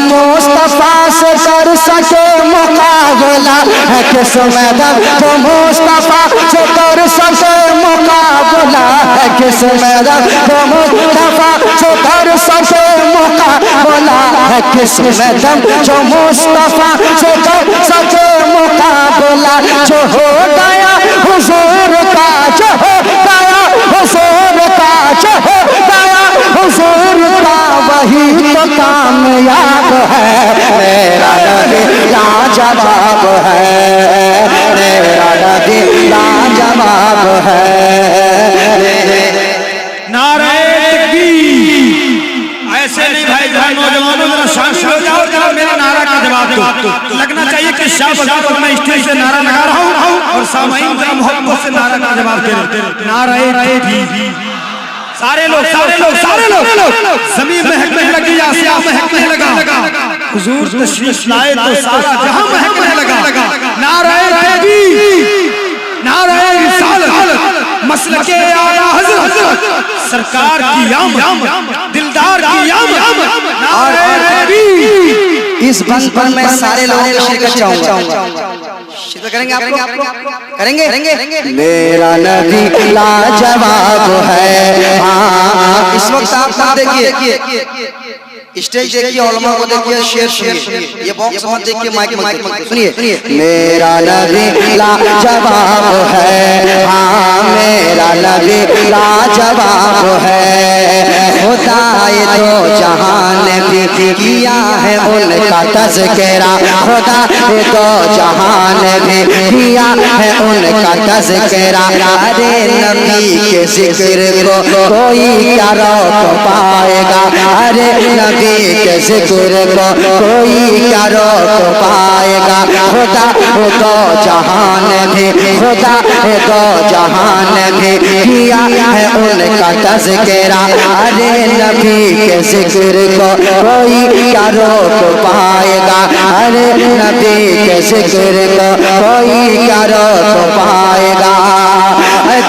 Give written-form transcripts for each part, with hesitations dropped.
مصطفیٰ سے کر سکے مقابلہ ہے کس میدان جو مصطفیٰ سے کر سکے مقابلہ ہے کس میدان جو مصطفیٰ سے کر سکے مقابلہ ہے کس میدان جو مصطفیٰ سے کر سکے مقابلہ جو ہو گیا حضور کا جو ہو گیا حضور کا جو ہو گیا حضور کا وہی تو کامیاب ہے میرا نبی لاجواب ہے میرا نبی لاجواب ہے نعرہ تکبیر ایسے نہیں بھائی جان نوجوانوں ذرا شامل ہو جاؤ ذرا میرا نعرہ کا جواب دو لگنا چاہیے کہ شاہ بازار کو میں اسٹیج سے نعرہ لگا رہا ہوں اور سامعین ذرا محبت سے نعرہ کا جواب دے نعرہ تکبیر سارے لوگ زمین مہکنے لگی آسمان مہکنے لگا حضور تشریف لائے تو سارا جہاں مہکنے لگا نعرہ تکبیر نعرہ رسالت مسلک اعلیٰ حضرت سرکار کی آمد دلدار کی آمد نعرہ تکبیر اس بند پر میں سارے لوگوں کی شرکت چاہوں گا شرکت کریں گے آپ لوگ کریں گے میرا نبی لاجواب ہے ہاں اس وقت آپ دیکھیے اسٹیج دیکھیے علماء کو دیکھیے شعر سنیے یہ باکس مت دیکھیے مائک سنیے میرا نبی لاجواب ہے ہاں میرا نبی لاجواب ہے خدا دو جہان بھی کیا ہے ان کا تذکرہ خدا دو جہان بھی کیا ہے ان کا تذکرہ ارے نبی کے ذکر کو کوئی کیا روک پائے گا ارے نبی کے ذکر کو کوئی کیا روک پائے گا خدا دو جہان بھی خدا دو جہان بھی کیا ہے ان کا تذکرہ ارے نبی کے ذکر کو کوئی کیا روک پائے گا ارے نبی کے ذکر کو کوئی کیا روک پائے گا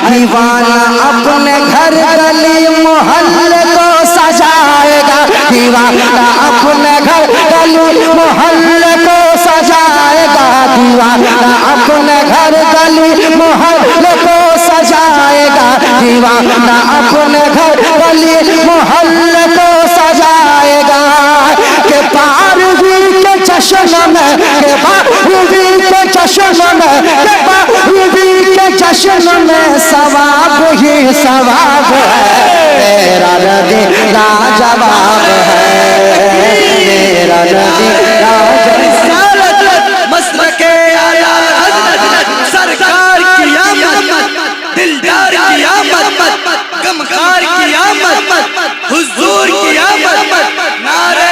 دیوانہ اپنے گھر گلی محلے کو سجائے گا دیوانہ اپنے گھر گلی محلے کو سجائے گا دیوانہ اپنے گھر گلی محلے کو سجائے گا دیوانہ اپنے گھر گلی محلے کو سجائے گا کہ پاروی کے چشم میں کہ پاروی کے چشم میں کہ پاروی کے چشم میں ثواب ہی ثواب ہے میرا نبی لاجواب ہے میرا نبی لاجواب مسلک اعلیٰ حضرت سرکار کی آمد دلدار کی آمد غمخوار کی آمد حضور کی آمد نعرہ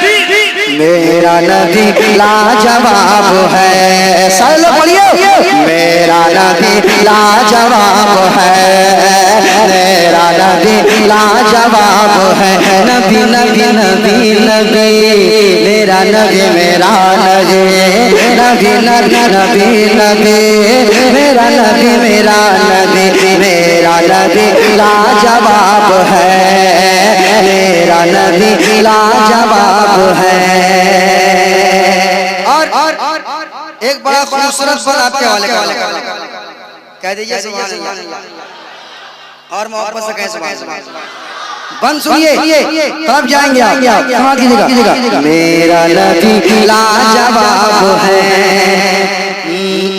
تکبیر میرا نبی لاجواب ہے سارے لوگ پڑھیے میرا نبی لاجواب ہے میرا نبی لاجواب ہے نبی نبی نبی نبی میرا نبی میرا نبی نبی نبی نبی میرا نبی میرا نبی میرا نبی لاجواب ہے میرا نبی لاجواب ہے اور ایک بڑا خوبصورت بات آپ کے حوالے کہہ دیجئے سبحان اللہ اور محبت سے کہیں سبحان اللہ بند سنیے تب جائیں گے آپ سماعت کیجئے گا میرا نبی لاجواب ہے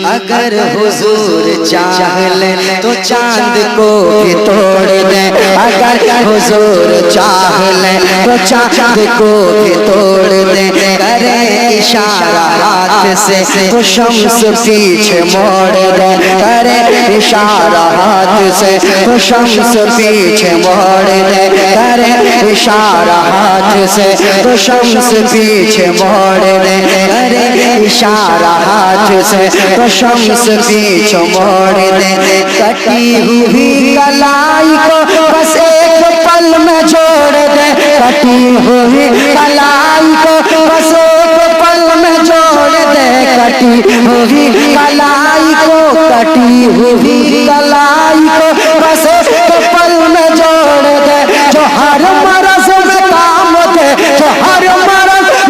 اگر حضور چاہ لیں تو چاند کو بھی توڑ دیں اگر حضور چاہ لیں تو چاند کو بھی توڑ دیں کریں اشارہ ہاتھ سے تو شمس پیچھے موڑ دیں کریں اشارہ ہاتھ سے تو شمس پیچھے موڑ دیں کریں اشارہ ہاتھ سے تو شمس پیچھے موڑ دیں کریں اشارہ ہاتھ سے تو شمس پیچھے موڑ دیں کٹی ہوئی کلائی کو بس ایک پل میں جوڑ دیں کٹی ہوئی کلائی کو بس ایک پل میں جوڑ دیں کٹی ہوئی کلائی کو کٹی ہوئی کلائی کو بس ایک پل میں جوڑ دیں جو ہر مرض میں کام دے جو ہر مرض